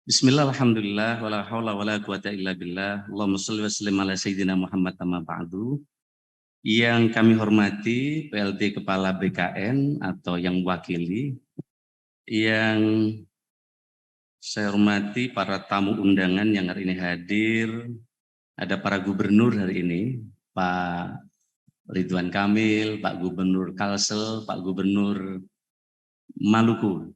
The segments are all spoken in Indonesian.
Bismillah, alhamdulillah, wala hawla wala quwata illa billah. Allahumma shalli wa sallim ala sayyidina Muhammad amma ba'du. Yang kami hormati PLT Kepala BKN atau yang mewakili, yang saya hormati para tamu undangan yang hari ini hadir, ada para gubernur hari ini, Pak Ridwan Kamil, Pak Gubernur Kalsel, Pak Gubernur Maluku,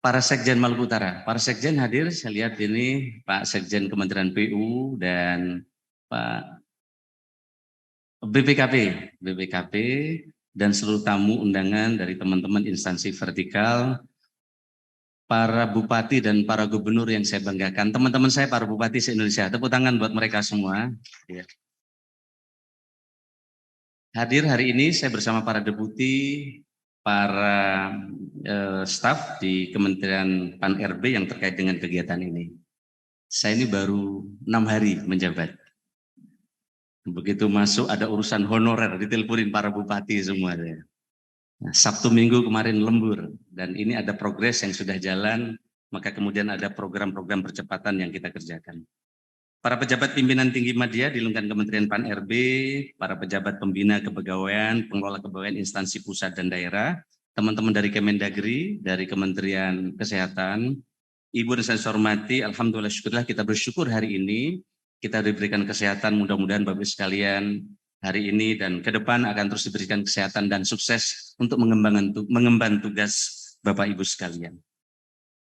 para Sekjen Maluku Utara. Para Sekjen hadir, saya lihat ini Pak Sekjen Kementerian PU dan Pak BPKP, dan seluruh tamu undangan dari teman-teman instansi vertikal, para bupati dan para gubernur yang saya banggakan. Teman-teman saya para bupati se-Indonesia, tepuk tangan buat mereka semua. Ya. Hadir hari ini saya bersama para deputi, para staf di Kementerian Pan-RB yang terkait dengan kegiatan ini. Saya ini baru 6 hari menjabat. Begitu masuk ada urusan honorer, diteleponin para bupati semua. Nah, Sabtu Minggu kemarin lembur, dan ini ada progres yang sudah jalan, maka kemudian ada program-program percepatan yang kita kerjakan. Para pejabat pimpinan tinggi media di lingkungan Kementerian Pan-RB, para pejabat pembina kepegawaian, pengelola kepegawaian instansi pusat dan daerah, teman-teman dari Kemendagri, dari Kementerian Kesehatan, Ibu dan saya hormati, alhamdulillah syukurlah kita bersyukur hari ini kita diberikan kesehatan, mudah-mudahan Bapak sekalian hari ini dan ke depan akan terus diberikan kesehatan dan sukses untuk mengemban tugas Bapak Ibu sekalian.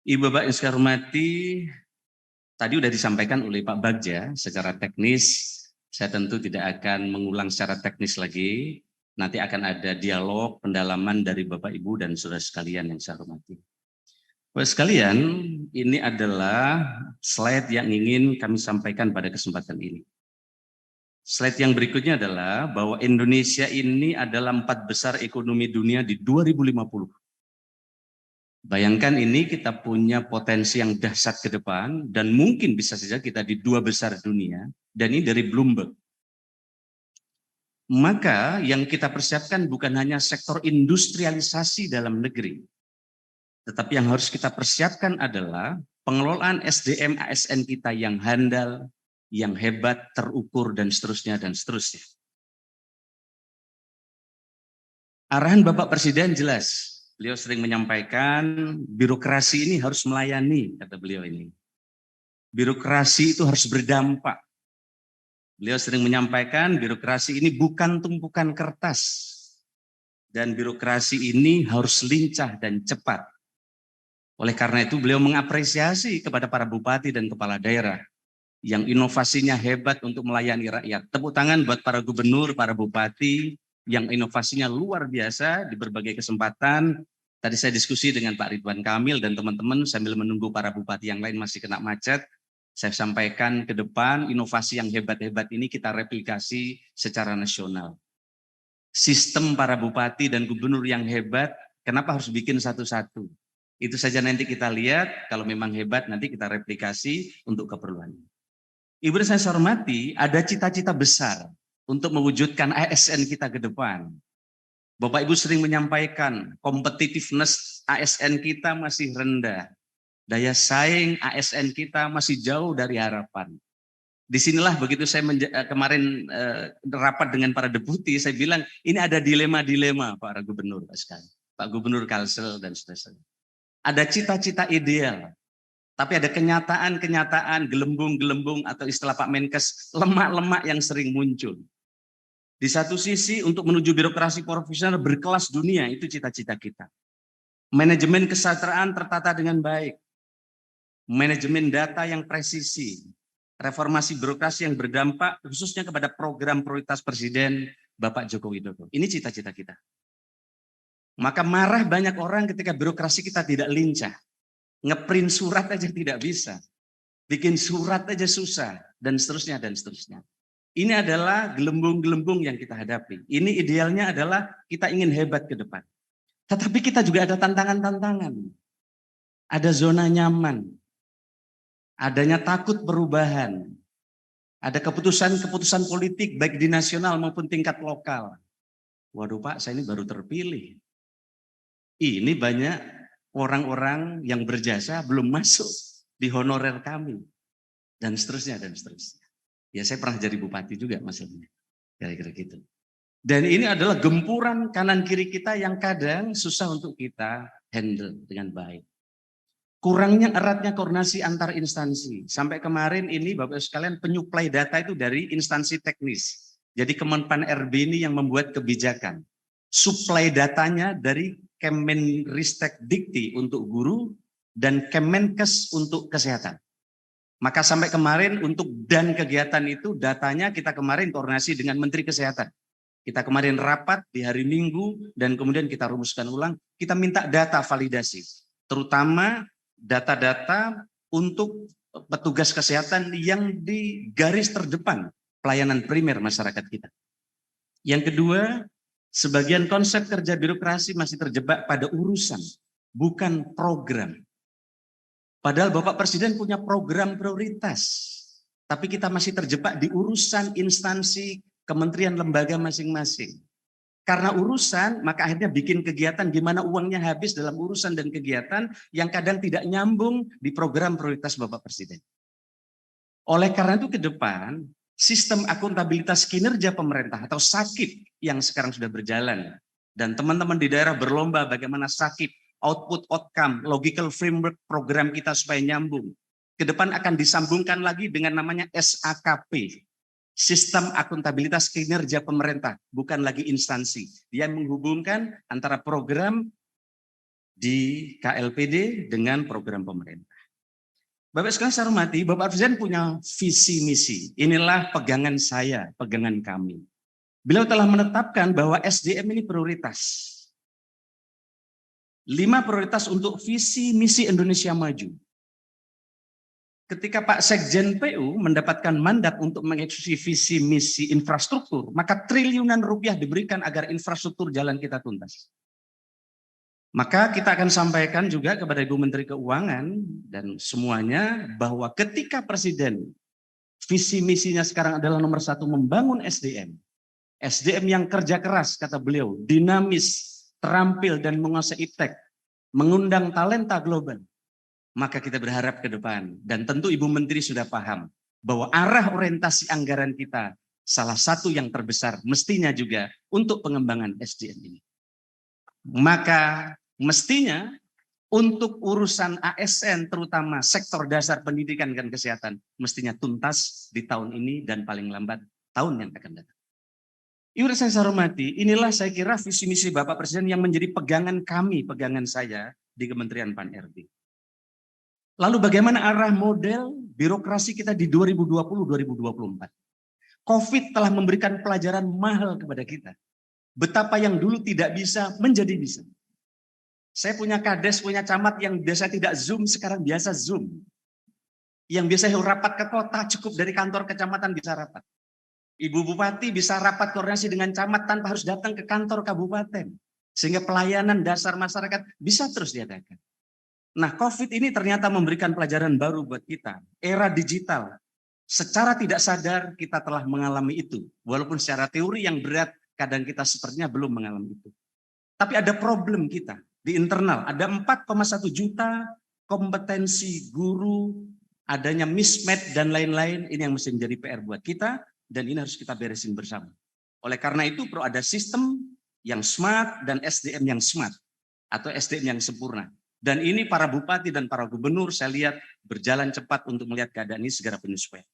Ibu Bapak yang saya hormati, tadi sudah disampaikan oleh Pak Bagja secara teknis, saya tentu tidak akan mengulang secara teknis lagi, nanti akan ada dialog, pendalaman dari Bapak Ibu dan saudara sekalian yang saya hormati. Bapak sekalian, ini adalah slide yang ingin kami sampaikan pada kesempatan ini. Slide yang berikutnya adalah bahwa Indonesia ini adalah 4 besar ekonomi dunia di 2050. Bayangkan ini kita punya potensi yang dahsyat ke depan dan mungkin bisa saja kita di 2 besar dunia, dan ini dari Bloomberg. Maka yang kita persiapkan bukan hanya sektor industrialisasi dalam negeri, tetapi yang harus kita persiapkan adalah pengelolaan SDM ASN kita yang handal, yang hebat, terukur, dan seterusnya, dan seterusnya. Arahan Bapak Presiden jelas. Beliau sering menyampaikan birokrasi ini harus melayani, kata beliau ini. Birokrasi itu harus berdampak. Beliau sering menyampaikan birokrasi ini bukan tumpukan kertas. Dan birokrasi ini harus lincah dan cepat. Oleh karena itu beliau mengapresiasi kepada para bupati dan kepala daerah yang inovasinya hebat untuk melayani rakyat. Tepuk tangan buat para gubernur, para bupati yang inovasinya luar biasa di berbagai kesempatan. Tadi saya diskusi dengan Pak Ridwan Kamil dan teman-teman sambil menunggu para bupati yang lain masih kena macet. Saya sampaikan ke depan inovasi yang hebat-hebat ini kita replikasi secara nasional. Sistem para bupati dan gubernur yang hebat, kenapa harus bikin satu-satu? Itu saja nanti kita lihat, kalau memang hebat nanti kita replikasi untuk keperluan. Ibu dan saya hormati, ada cita-cita besar untuk mewujudkan ASN kita ke depan. Bapak Ibu sering menyampaikan competitiveness ASN kita masih rendah. Daya saing ASN kita masih jauh dari harapan. Disinilah begitu saya kemarin rapat dengan para deputi, saya bilang ini ada dilema-dilema para gubernur sekali. Pak Gubernur Kalsel dan seterusnya. Ada cita-cita ideal, tapi ada kenyataan-kenyataan, gelembung-gelembung atau istilah Pak Menkes, lemak-lemak yang sering muncul. Di satu sisi untuk menuju birokrasi profesional berkelas dunia, itu cita-cita kita. Manajemen kesejahteraan tertata dengan baik. Manajemen data yang presisi. Reformasi birokrasi yang berdampak khususnya kepada program prioritas Presiden Bapak Joko Widodo. Ini cita-cita kita. Maka marah banyak orang ketika birokrasi kita tidak lincah. Ngeprint surat aja tidak bisa. Bikin surat aja susah. Dan seterusnya, dan seterusnya. Ini adalah gelembung-gelembung yang kita hadapi. Ini idealnya adalah kita ingin hebat ke depan. Tetapi kita juga ada tantangan-tantangan. Ada zona nyaman. Adanya takut perubahan. Ada keputusan-keputusan politik baik di nasional maupun tingkat lokal. Waduh Pak, saya ini baru terpilih. Ini banyak orang-orang yang berjasa belum masuk di honorer kami. Dan seterusnya, dan seterusnya. Ya saya pernah jadi bupati juga maksudnya. Kira-kira gitu. Dan ini adalah gempuran kanan kiri kita yang kadang susah untuk kita handle dengan baik. Kurangnya eratnya koordinasi antar instansi. Sampai kemarin ini Bapak Ibu sekalian penyuplai data itu dari instansi teknis. Jadi Kemenpan RB ini yang membuat kebijakan. Suplai datanya dari Kemenristek Dikti untuk guru dan Kemenkes untuk kesehatan. Maka sampai kemarin untuk dan kegiatan itu datanya kita kemarin koordinasi dengan Menteri Kesehatan. Kita kemarin rapat di hari Minggu dan kemudian kita rumuskan ulang. Kita minta data validasi. Terutama data-data untuk petugas kesehatan yang di garis terdepan pelayanan primer masyarakat kita. Yang kedua, sebagian konsep kerja birokrasi masih terjebak pada urusan, bukan program. Padahal Bapak Presiden punya program prioritas, tapi kita masih terjebak di urusan instansi, kementerian, lembaga masing-masing. Karena urusan, maka akhirnya bikin kegiatan gimana uangnya habis dalam urusan dan kegiatan yang kadang tidak nyambung di program prioritas Bapak Presiden. Oleh karena itu ke depan, sistem akuntabilitas kinerja pemerintah atau SAKIP yang sekarang sudah berjalan, dan teman-teman di daerah berlomba bagaimana SAKIP, output, outcome, logical framework program kita supaya nyambung. Ke depan akan disambungkan lagi dengan namanya SAKP, Sistem Akuntabilitas Kinerja Pemerintah, bukan lagi instansi. Dia menghubungkan antara program di KLPD dengan program pemerintah. Bapak sekalian saya hormati, Bapak Presiden punya visi misi. Inilah pegangan saya, pegangan kami. Beliau telah menetapkan bahwa SDM ini prioritas. 5 prioritas untuk visi misi Indonesia Maju. Ketika Pak Sekjen PU mendapatkan mandat untuk mengeksekusi visi misi infrastruktur, maka triliunan rupiah diberikan agar infrastruktur jalan kita tuntas. Maka kita akan sampaikan juga kepada Ibu Menteri Keuangan dan semuanya bahwa ketika Presiden visi misinya sekarang adalah nomor 1 membangun SDM. SDM yang kerja keras kata beliau, dinamis, terampil dan menguasai iptek, mengundang talenta global. Maka kita berharap ke depan, dan tentu Ibu Menteri sudah paham, bahwa arah orientasi anggaran kita salah satu yang terbesar mestinya juga untuk pengembangan SDM ini. Maka mestinya untuk urusan ASN terutama sektor dasar pendidikan dan kesehatan mestinya tuntas di tahun ini dan paling lambat tahun yang akan datang. Ibu saya hormati, inilah saya kira visi misi Bapak Presiden yang menjadi pegangan kami, pegangan saya di Kementerian Pan-RB. Lalu bagaimana arah model birokrasi kita di 2020-2024? COVID telah memberikan pelajaran mahal kepada kita. Betapa yang dulu tidak bisa menjadi bisa. Saya punya kades, punya camat yang biasa tidak Zoom, sekarang biasa Zoom. Yang biasa rapat ke kota, cukup dari kantor kecamatan bisa rapat. Ibu Bupati bisa rapat koordinasi dengan camat tanpa harus datang ke kantor kabupaten. Sehingga pelayanan dasar masyarakat bisa terus diadakan. Nah, COVID ini ternyata memberikan pelajaran baru buat kita. Era digital. Secara tidak sadar kita telah mengalami itu. Walaupun secara teori yang berat, kadang kita sepertinya belum mengalami itu. Tapi ada problem kita di internal. Ada 4,1 juta kompetensi guru, adanya mismatch dan lain-lain. Ini yang mesti menjadi PR buat kita. Dan ini harus kita beresin bersama. Oleh karena itu perlu ada sistem yang smart dan SDM yang smart. Atau SDM yang sempurna. Dan ini para bupati dan para gubernur saya lihat berjalan cepat untuk melihat keadaan ini segera penyesuaian.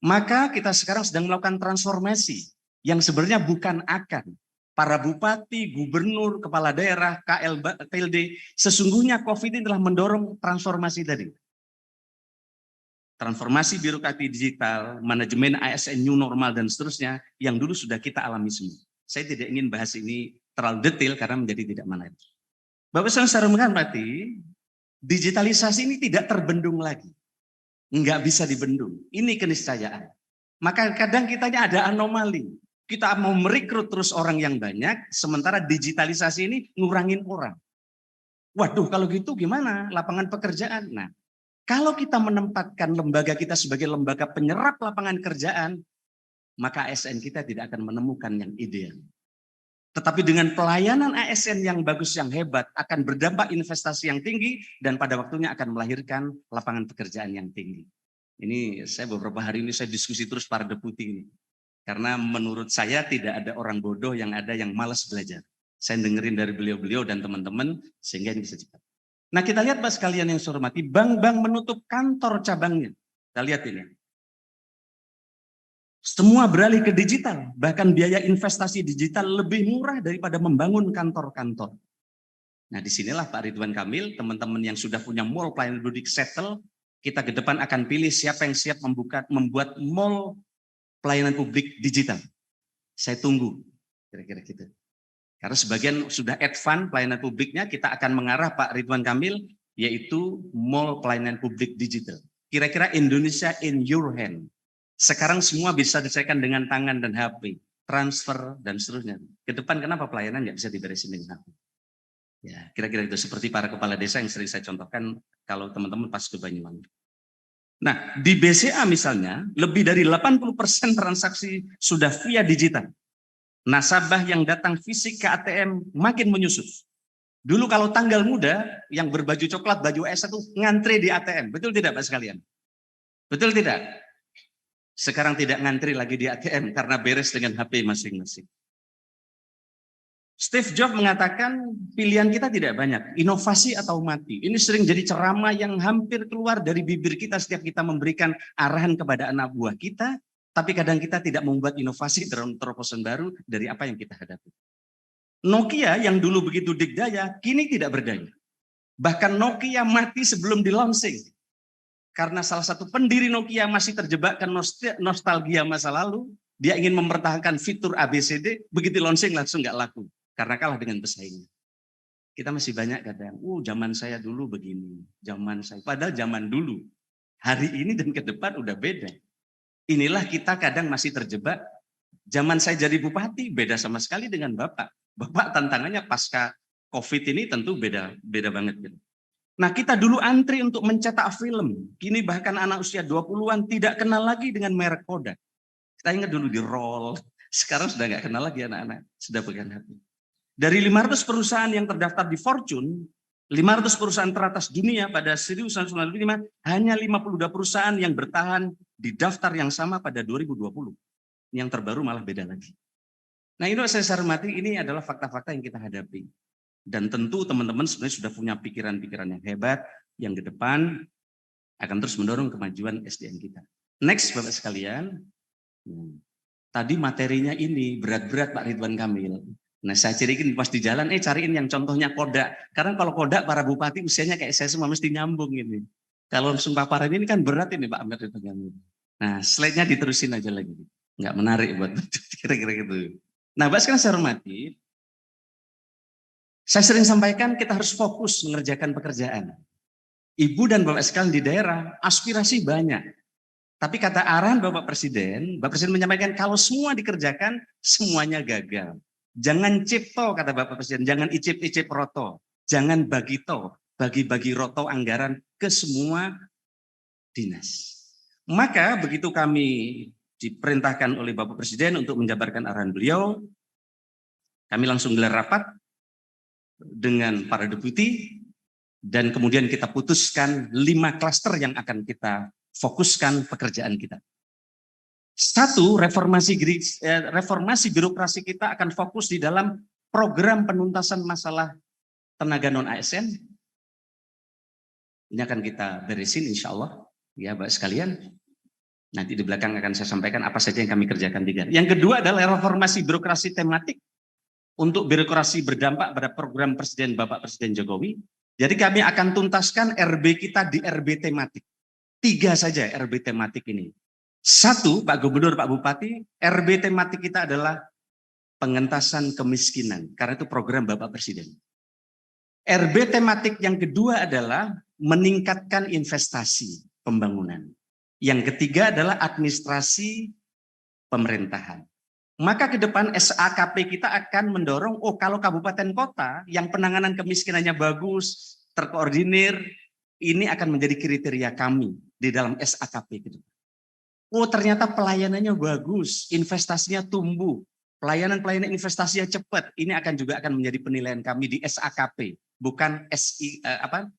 Maka kita sekarang sedang melakukan transformasi yang sebenarnya bukan akan. Para bupati, gubernur, kepala daerah, KLPD, sesungguhnya COVID ini telah mendorong transformasi tadi. Transformasi birokrasi digital, manajemen ASN new normal dan seterusnya yang dulu sudah kita alami semua. Saya tidak ingin bahas ini terlalu detail karena menjadi tidak menarik. Bapak secara menghormati, digitalisasi ini tidak terbendung lagi. Enggak bisa dibendung. Ini keniscayaan. Maka kadang kitanya ada anomali. Kita mau merekrut terus orang yang banyak, sementara digitalisasi ini ngurangin orang. Waduh, kalau gitu gimana lapangan pekerjaan? Nah, kalau kita menempatkan lembaga kita sebagai lembaga penyerap lapangan kerjaan, maka ASN kita tidak akan menemukan yang ideal. Tetapi dengan pelayanan ASN yang bagus, yang hebat, akan berdampak investasi yang tinggi, dan pada waktunya akan melahirkan lapangan pekerjaan yang tinggi. Ini saya beberapa hari ini saya diskusi terus para deputi ini. Karena menurut saya tidak ada orang bodoh, yang ada yang malas belajar. Saya dengerin dari beliau-beliau dan teman-teman, sehingga ini bisa cepat. Nah, kita lihat Pak sekalian yang saya hormati, bank-bank menutup kantor cabangnya. Kita lihat ini. Semua beralih ke digital, bahkan biaya investasi digital lebih murah daripada membangun kantor-kantor. Nah, disinilah Pak Ridwan Kamil, teman-teman yang sudah punya mall pelayanan publik settle, kita ke depan akan pilih siapa yang siap membuat mall pelayanan publik digital. Saya tunggu, kira-kira gitu. Karena sebagian sudah advance pelayanan publiknya, kita akan mengarah Pak Ridwan Kamil, yaitu mall pelayanan publik digital. Kira-kira Indonesia in your hand. Sekarang semua bisa diselesaikan dengan tangan dan HP, transfer dan seterusnya. Ke depan kenapa pelayanan nggak bisa diberesin dengan HP? Ya, kira-kira itu seperti para kepala desa yang sering saya contohkan kalau teman-teman pas ke Banyuwangi. Nah, di BCA misalnya, lebih dari 80% transaksi sudah via digital. Nasabah yang datang fisik ke ATM makin menyusut. Dulu kalau tanggal muda, yang berbaju coklat, baju es itu ngantri di ATM. Betul tidak Pak sekalian? Betul tidak? Sekarang tidak ngantri lagi di ATM karena beres dengan HP masing-masing. Steve Jobs mengatakan pilihan kita tidak banyak, inovasi atau mati. Ini sering jadi ceramah yang hampir keluar dari bibir kita setiap kita memberikan arahan kepada anak buah kita, tapi kadang kita tidak membuat inovasi dalam terobosan baru dari apa yang kita hadapi. Nokia yang dulu begitu dikdaya, kini tidak berdaya. Bahkan Nokia mati sebelum di-launching. Karena salah satu pendiri Nokia masih terjebak ke nostalgia masa lalu, dia ingin mempertahankan fitur ABCD, begitu launching langsung nggak laku, karena kalah dengan pesaingnya. Kita masih banyak kadang, zaman saya dulu begini, zaman saya, padahal zaman dulu, hari ini dan ke depan udah beda. Inilah kita kadang masih terjebak, zaman saya jadi bupati, beda sama sekali dengan Bapak. Bapak tantangannya pasca COVID ini tentu beda banget gitu. Nah, kita dulu antri untuk mencetak film. Kini bahkan anak usia 20-an tidak kenal lagi dengan merek Kodak. Kita ingat dulu di roll. Sekarang sudah nggak kenal lagi anak-anak. Sudah pegang HP. Dari 500 perusahaan yang terdaftar di Fortune, 500 perusahaan teratas dunia pada 1995, hanya 52 perusahaan yang bertahan di daftar yang sama pada 2020. Yang terbaru malah beda lagi. Nah, ini saya hormati, ini adalah fakta-fakta yang kita hadapi. Dan tentu teman-teman sebenarnya sudah punya pikiran-pikiran yang hebat, yang ke depan akan terus mendorong kemajuan SDM kita. Next Bapak sekalian, tadi materinya ini berat-berat Pak Ridwan Kamil. Nah, saya ciriin pas di jalan, cariin yang contohnya Kodak. Karena kalau Kodak para bupati usianya kayak saya semua mesti nyambung ini. Kalau langsung paparan ini kan berat ini Pak Ahmad Ridwan Kamil. Nah, slide-nya diterusin aja lagi. Nggak menarik buat kira-kira gitu. Nah, Bapak sekalian saya hormati, saya sering sampaikan kita harus fokus mengerjakan pekerjaan. Ibu dan Bapak sekalian di daerah, aspirasi banyak. Tapi kata arahan Bapak Presiden menyampaikan kalau semua dikerjakan, semuanya gagal. Jangan cipto, kata Bapak Presiden, jangan icip-icip roto. Jangan bagi-bagi roto anggaran ke semua dinas. Maka begitu kami diperintahkan oleh Bapak Presiden untuk menjabarkan arahan beliau, kami langsung gelar rapat dengan para deputi, dan kemudian kita putuskan 5 klaster yang akan kita fokuskan pekerjaan kita. 1, reformasi birokrasi kita akan fokus di dalam program penuntasan masalah tenaga non-ASN. Ini akan kita beresin insya Allah, ya Bapak sekalian. Nanti di belakang akan saya sampaikan apa saja yang kami kerjakan. Yang kedua adalah reformasi birokrasi tematik. Untuk birokrasi berdampak pada program Presiden Bapak Presiden Jokowi. Jadi kami akan tuntaskan RB kita di RB tematik. 3 saja RB tematik ini. 1, Pak Gubernur, Pak Bupati, RB tematik kita adalah pengentasan kemiskinan. Karena itu program Bapak Presiden. RB tematik yang kedua adalah meningkatkan investasi pembangunan. Yang ketiga adalah administrasi pemerintahan. Maka ke depan SAKP kita akan mendorong, kalau kabupaten kota yang penanganan kemiskinannya bagus, terkoordinir, ini akan menjadi kriteria kami di dalam SAKP ke depan. Ternyata pelayanannya bagus, investasinya tumbuh, Pelayanan-pelayanan investasi yang cepat ini juga akan menjadi penilaian kami di SAKP, bukan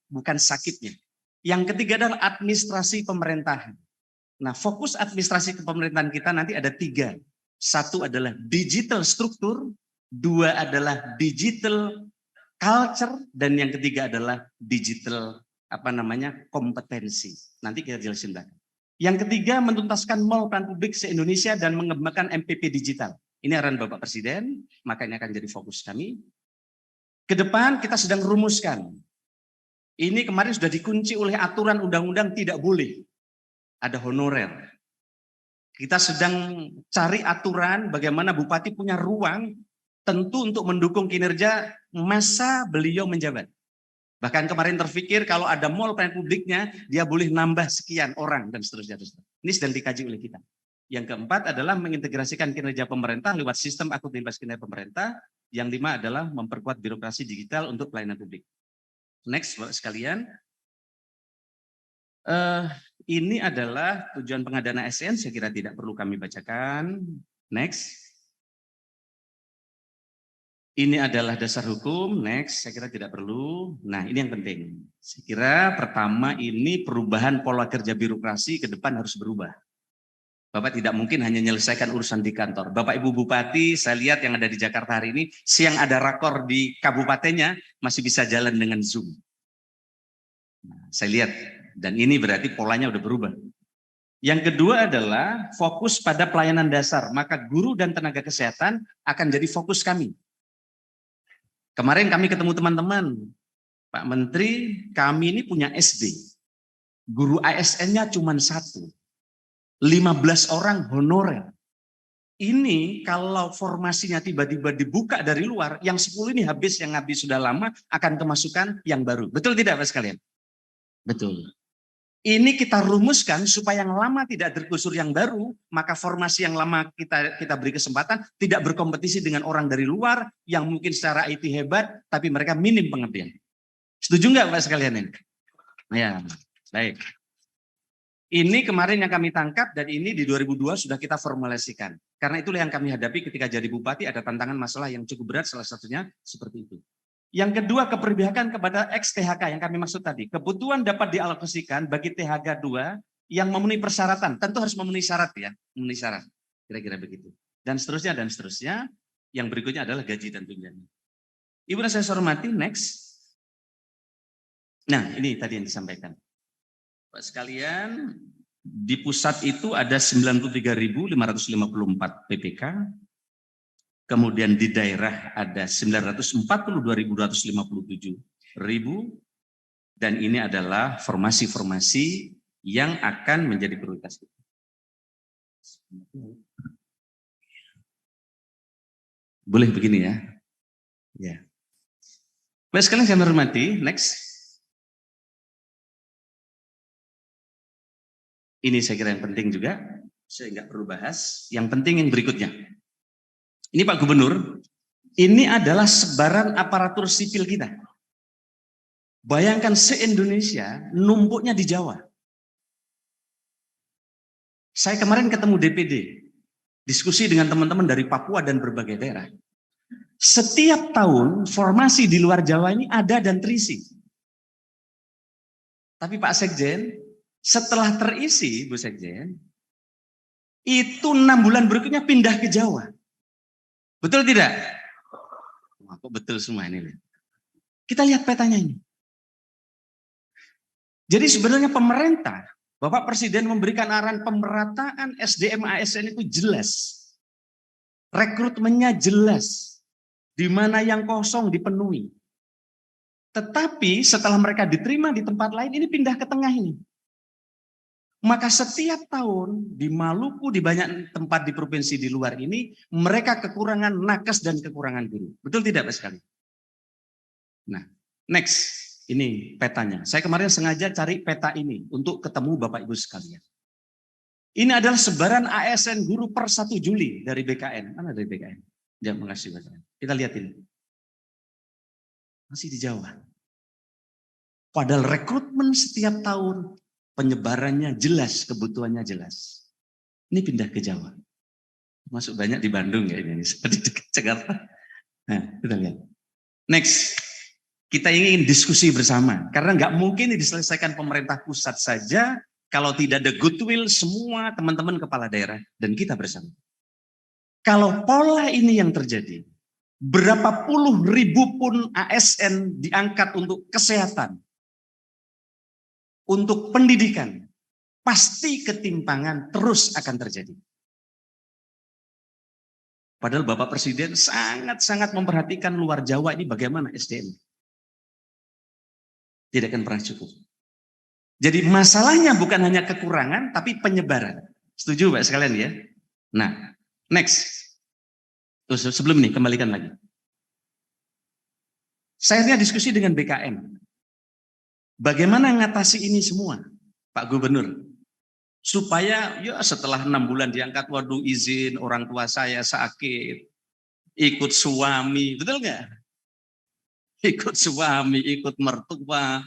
bukan sakitnya. Yang ketiga adalah administrasi pemerintahan. Nah, fokus administrasi kepemerintahan kita nanti ada 3. 1 adalah digital struktur, 2 adalah digital culture, dan yang ketiga adalah digital kompetensi. Nanti kita jelasin lagi. Yang ketiga, menuntaskan mall pelayanan publik se-Indonesia dan mengembangkan MPP digital. Ini arahan Bapak Presiden, makanya akan jadi fokus kami. Ke depan kita sedang rumuskan. Ini kemarin sudah dikunci oleh aturan undang-undang tidak boleh ada honorer. Kita sedang cari aturan bagaimana Bupati punya ruang tentu untuk mendukung kinerja masa beliau menjabat. Bahkan kemarin terpikir kalau ada mall pelayanan publiknya, dia boleh nambah sekian orang dan seterusnya. Ini sedang dikaji oleh kita. Yang keempat adalah mengintegrasikan kinerja pemerintah lewat sistem akuntabilitas kinerja pemerintah. Yang 5 adalah memperkuat birokrasi digital untuk pelayanan publik. Next, Bapak sekalian. Ini adalah tujuan pengadaan ASN, saya kira tidak perlu kami bacakan. Next. Ini adalah dasar hukum, next, saya kira tidak perlu. Nah, ini yang penting. Saya kira pertama ini perubahan pola kerja birokrasi ke depan harus berubah. Bapak tidak mungkin hanya menyelesaikan urusan di kantor. Bapak Ibu Bupati, saya lihat yang ada di Jakarta hari ini, siang ada rakor di kabupatennya, masih bisa jalan dengan Zoom. Nah, saya lihat, dan ini berarti polanya udah berubah. Yang kedua adalah fokus pada pelayanan dasar, maka guru dan tenaga kesehatan akan jadi fokus kami. Kemarin kami ketemu teman-teman, Pak Menteri, kami ini punya SD. Guru ASN-nya cuma 1. 15 orang honorer. Ini kalau formasinya tiba-tiba dibuka dari luar, yang 10 ini yang habis sudah lama, akan kemasukan yang baru. Betul tidak Pak sekalian? Betul. Ini kita rumuskan supaya yang lama tidak tergusur yang baru, maka formasi yang lama kita beri kesempatan tidak berkompetisi dengan orang dari luar yang mungkin secara IT hebat, tapi mereka minim pengabdian. Setuju nggak Pak sekalian ini? Ya, baik. Ini kemarin yang kami tangkap dan ini di 2002 sudah kita formulasikan. Karena itulah yang kami hadapi ketika jadi bupati, ada tantangan masalah yang cukup berat, salah satunya seperti itu. Yang kedua, keberpihakan kepada ex-THK yang kami maksud tadi. Kebutuhan dapat dialokasikan bagi THK 2 yang memenuhi persyaratan. Tentu harus memenuhi syarat ya, memenuhi syarat. Kira-kira begitu. Dan seterusnya, dan seterusnya. Yang berikutnya adalah gaji dan tunjangan. Ibu dan saya hormati, next. Nah, ini tadi yang disampaikan. Pak sekalian, di pusat itu ada 93.554 PPK. Kemudian di daerah ada 942.257 ribu, dan ini adalah formasi-formasi yang akan menjadi prioritas. Boleh begini ya? Ya. Baik sekalian saya hormati, next. Ini saya kira yang penting juga, saya nggak perlu bahas. Yang penting yang berikutnya. Ini Pak Gubernur, ini adalah sebaran aparatur sipil kita. Bayangkan se-Indonesia numpuknya di Jawa. Saya kemarin ketemu DPD, diskusi dengan teman-teman dari Papua dan berbagai daerah. Setiap tahun formasi di luar Jawa ini ada dan terisi. Tapi Pak Sekjen, setelah terisi, Bu Sekjen, itu 6 bulan berikutnya pindah ke Jawa. Betul tidak? Wah, kok betul semua ini. Kita lihat petanya ini. Jadi sebenarnya pemerintah, Bapak Presiden memberikan arahan pemerataan SDM ASN itu jelas. Rekrutmennya jelas. Di mana yang kosong dipenuhi. Tetapi setelah mereka diterima di tempat lain, ini pindah ke tengah ini. Maka setiap tahun di Maluku, di banyak tempat di provinsi di luar ini, mereka kekurangan nakes dan kekurangan guru. Betul tidak Pak sekali? Nah, next. Ini petanya. Saya kemarin sengaja cari peta ini untuk ketemu Bapak Ibu sekalian. Ini adalah sebaran ASN guru per 1 Juli dari BKN. Mana dari BKN? Ya, makasih Pak. Kita lihat ini. Masih di Jawa. Padahal rekrutmen setiap tahun, penyebarannya jelas, kebutuhannya jelas. Ini pindah ke Jawa. Masuk banyak di Bandung ya ini, di dekat Jakarta. Nah, kita lihat. Next, kita ingin diskusi bersama. Karena nggak mungkin diselesaikan pemerintah pusat saja kalau tidak ada goodwill semua teman-teman kepala daerah dan kita bersama. Kalau pola ini yang terjadi, berapa puluh ribu pun ASN diangkat untuk kesehatan, untuk pendidikan, pasti ketimpangan terus akan terjadi. Padahal Bapak Presiden sangat-sangat memperhatikan luar Jawa ini bagaimana SDM. Tidak akan pernah cukup. Jadi masalahnya bukan hanya kekurangan, tapi penyebaran. Setuju Pak sekalian ya? Nah, next. Terus sebelum ini, kembalikan lagi. Saya diskusi dengan BKM. Bagaimana mengatasi ini semua, Pak Gubernur? Supaya ya setelah 6 bulan diangkat, waduh izin orang tua saya sakit, ikut suami, betul nggak? Ikut suami, ikut mertua,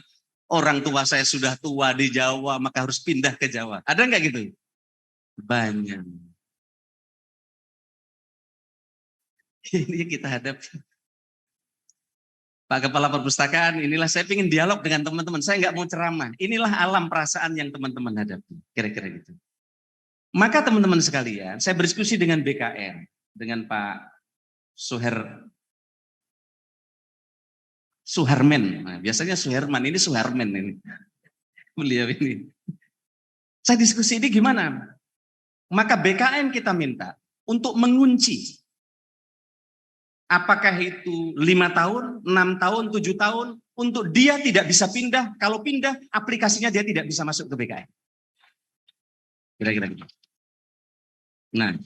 orang tua saya sudah tua di Jawa, maka harus pindah ke Jawa. Ada nggak gitu? Banyak. Ini kita hadapi. Pak Kepala Perpustakaan, inilah saya ingin dialog dengan teman-teman. Saya nggak mau ceramah. Inilah alam perasaan yang teman-teman hadapi. Kira-kira gitu. Maka teman-teman sekalian, saya berdiskusi dengan BKN, dengan Pak Suherman. Nah, biasanya Suherman, ini Suherman ini. Beliau ini. Saya diskusi ini gimana? Maka BKN kita minta untuk mengunci. Apakah itu 5 tahun, 6 tahun, 7 tahun, untuk dia tidak bisa pindah. Kalau pindah, aplikasinya dia tidak bisa masuk ke BKN. Kira-kira gitu. Nah,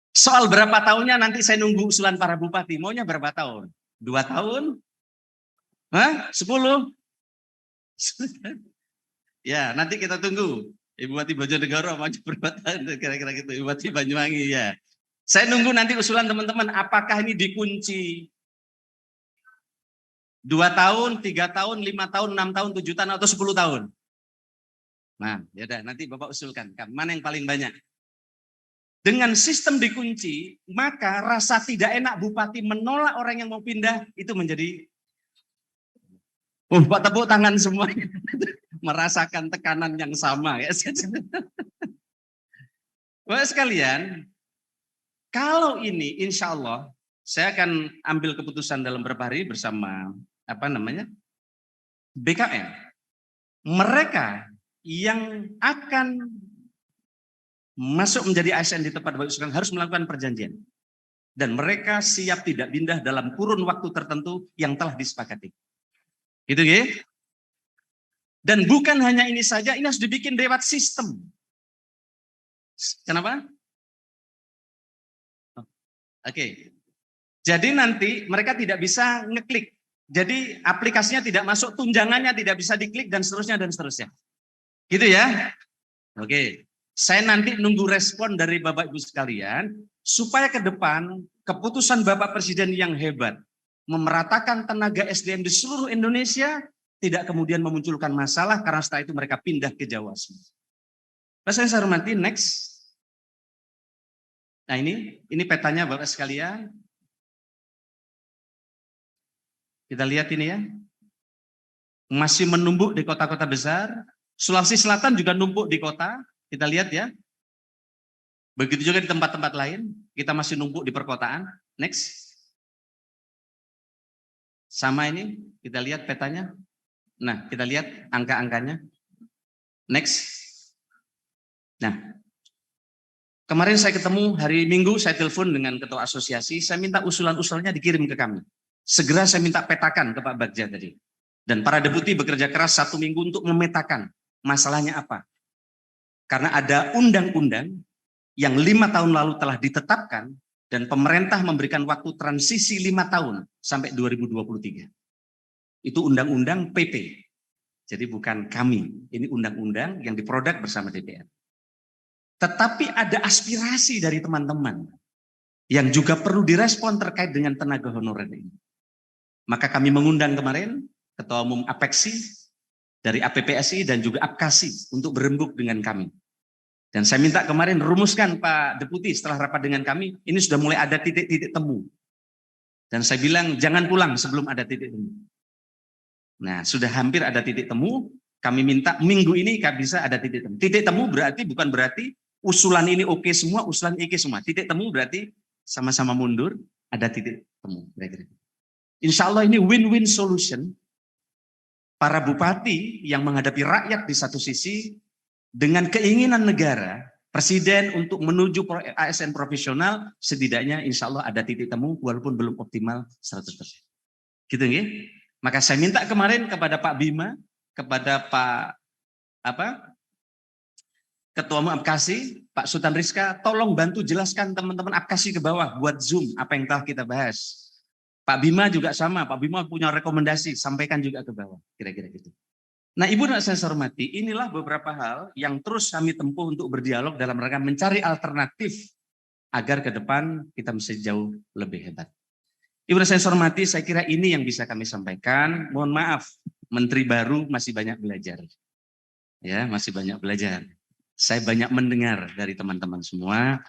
soal berapa tahunnya nanti saya nunggu usulan para bupati. Maunya berapa tahun? 2 tahun? Hah? 10? Ya, nanti kita tunggu. Ibu Bupati Bojonegoro mau berapa tahun? Kira-kira gitu. Ibu Bupati Banyuwangi ya. Saya nunggu nanti usulan teman-teman, apakah ini dikunci 2 tahun, 3 tahun, 5 tahun, 6 tahun, 7 tahun, atau 10 tahun? Nah, ya udah nanti Bapak usulkan, mana yang paling banyak? Dengan sistem dikunci, maka rasa tidak enak bupati menolak orang yang mau pindah, itu menjadi Pak tepuk tangan semua, merasakan tekanan yang sama. Ya. Bapak sekalian, kalau ini insya Allah, saya akan ambil keputusan dalam beberapa hari bersama BKN. Mereka yang akan masuk menjadi ASN di tempat Bapak Ibu harus melakukan perjanjian. Dan mereka siap tidak pindah dalam kurun waktu tertentu yang telah disepakati. Gitu ya. Dan bukan hanya ini saja, ini harus dibikin lewat sistem. Kenapa? Oke. Jadi nanti mereka tidak bisa ngeklik. Jadi aplikasinya tidak masuk, tunjangannya tidak bisa diklik, dan seterusnya dan seterusnya. Gitu ya. Oke. Saya nanti nunggu respon dari Bapak Ibu sekalian, supaya ke depan keputusan Bapak Presiden yang hebat, memeratakan tenaga SDM di seluruh Indonesia, tidak kemudian memunculkan masalah, karena setelah itu mereka pindah ke Jawa. Saya hormati, next. Nah ini petanya Bapak sekalian. Kita lihat ini ya. Masih menumpuk di kota-kota besar. Sulawesi Selatan juga numpuk di kota. Kita lihat ya. Begitu juga di tempat-tempat lain. Kita masih numpuk di perkotaan. Next. Sama ini. Kita lihat petanya. Nah, kita lihat angka-angkanya. Next. Nah. Kemarin saya ketemu hari Minggu, saya telepon dengan ketua asosiasi. Saya minta usulan-usulannya dikirim ke kami. Segera saya minta petakan ke Pak Bagja tadi. Dan para deputi bekerja keras 1 minggu untuk memetakan masalahnya apa. Karena ada undang-undang yang 5 tahun lalu telah ditetapkan dan pemerintah memberikan waktu transisi 5 tahun sampai 2023. Itu undang-undang PP. Jadi bukan kami, ini undang-undang yang diproduk bersama DPR. Tetapi ada aspirasi dari teman-teman yang juga perlu direspon terkait dengan tenaga honorer ini. Maka kami mengundang kemarin Ketua Umum APEKSI, dari APPSI dan juga APKASI untuk berembuk dengan kami. Dan saya minta kemarin rumuskan Pak Deputi setelah rapat dengan kami, ini sudah mulai ada titik-titik temu. Dan saya bilang jangan pulang sebelum ada titik temu. Nah, sudah hampir ada titik temu, kami minta minggu ini bisa ada titik temu. Titik temu berarti bukan berarti usulan ini oke semua, usulan oke semua. Titik temu berarti sama-sama mundur, ada titik temu. Insya Allah ini win-win solution. Para bupati yang menghadapi rakyat di satu sisi, dengan keinginan negara, Presiden untuk menuju ASN profesional, setidaknya insya Allah ada titik temu walaupun belum optimal 100%. Gitu ya. Maka saya minta kemarin kepada Pak Bima, kepada Pak Ketua Umum Apkasi, Pak Sultan Rizka, tolong bantu jelaskan teman-teman Apkasi ke bawah buat Zoom apa yang telah kita bahas. Pak Bima juga sama, Pak Bima punya rekomendasi, sampaikan juga ke bawah, kira-kira gitu. Nah, Ibu dan saya hormati, inilah beberapa hal yang terus kami tempuh untuk berdialog dalam rangka mencari alternatif agar ke depan kita bisa jauh lebih hebat. Ibu dan saya hormati, saya kira ini yang bisa kami sampaikan. Mohon maaf, Menteri baru masih banyak belajar. Ya, masih banyak belajar. Saya banyak mendengar dari teman-teman semua.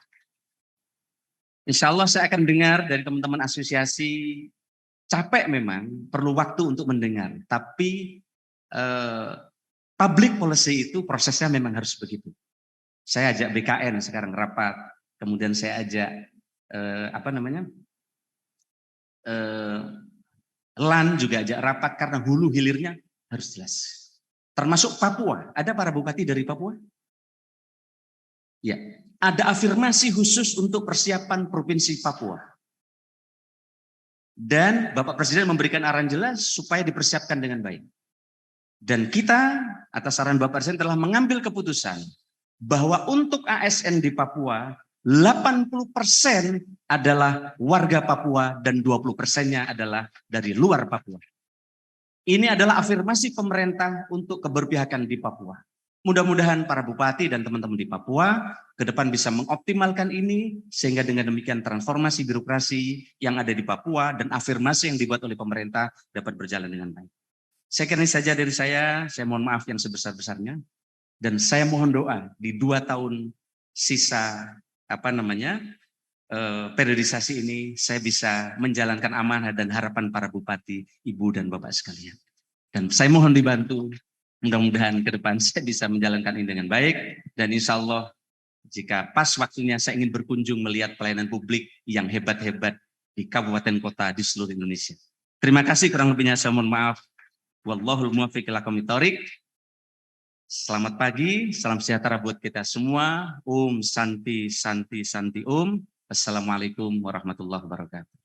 Insya Allah saya akan dengar dari teman-teman asosiasi. Capek memang, perlu waktu untuk mendengar. Tapi public policy itu prosesnya memang harus begitu. Saya ajak BKN sekarang rapat, kemudian saya ajak LAN juga ajak rapat karena hulu hilirnya harus jelas. Termasuk Papua, ada para bupati dari Papua? Ya, ada afirmasi khusus untuk persiapan Provinsi Papua. Dan Bapak Presiden memberikan arahan jelas supaya dipersiapkan dengan baik. Dan kita atas saran Bapak Presiden telah mengambil keputusan bahwa untuk ASN di Papua 80% adalah warga Papua dan 20%-nya adalah dari luar Papua. Ini adalah afirmasi pemerintah untuk keberpihakan di Papua. Mudah-mudahan para bupati dan teman-teman di Papua ke depan bisa mengoptimalkan ini sehingga dengan demikian transformasi birokrasi yang ada di Papua dan afirmasi yang dibuat oleh pemerintah dapat berjalan dengan baik. Saya kira ini saja dari saya mohon maaf yang sebesar-besarnya, dan saya mohon doa di 2 tahun sisa periodisasi ini saya bisa menjalankan amanah dan harapan para bupati, ibu dan bapak sekalian. Dan saya mohon dibantu, mudah-mudahan ke depan saya bisa menjalankan ini dengan baik, dan insya Allah jika pas waktunya saya ingin berkunjung melihat pelayanan publik yang hebat-hebat di kabupaten kota di seluruh Indonesia. Terima kasih, kurang lebihnya saya mohon maaf. Wallahul muwaffiq ila aqwamit thoriq. Selamat pagi, salam sejahtera buat kita semua. Om Santi Santi Santi Om. Assalamualaikum warahmatullahi wabarakatuh.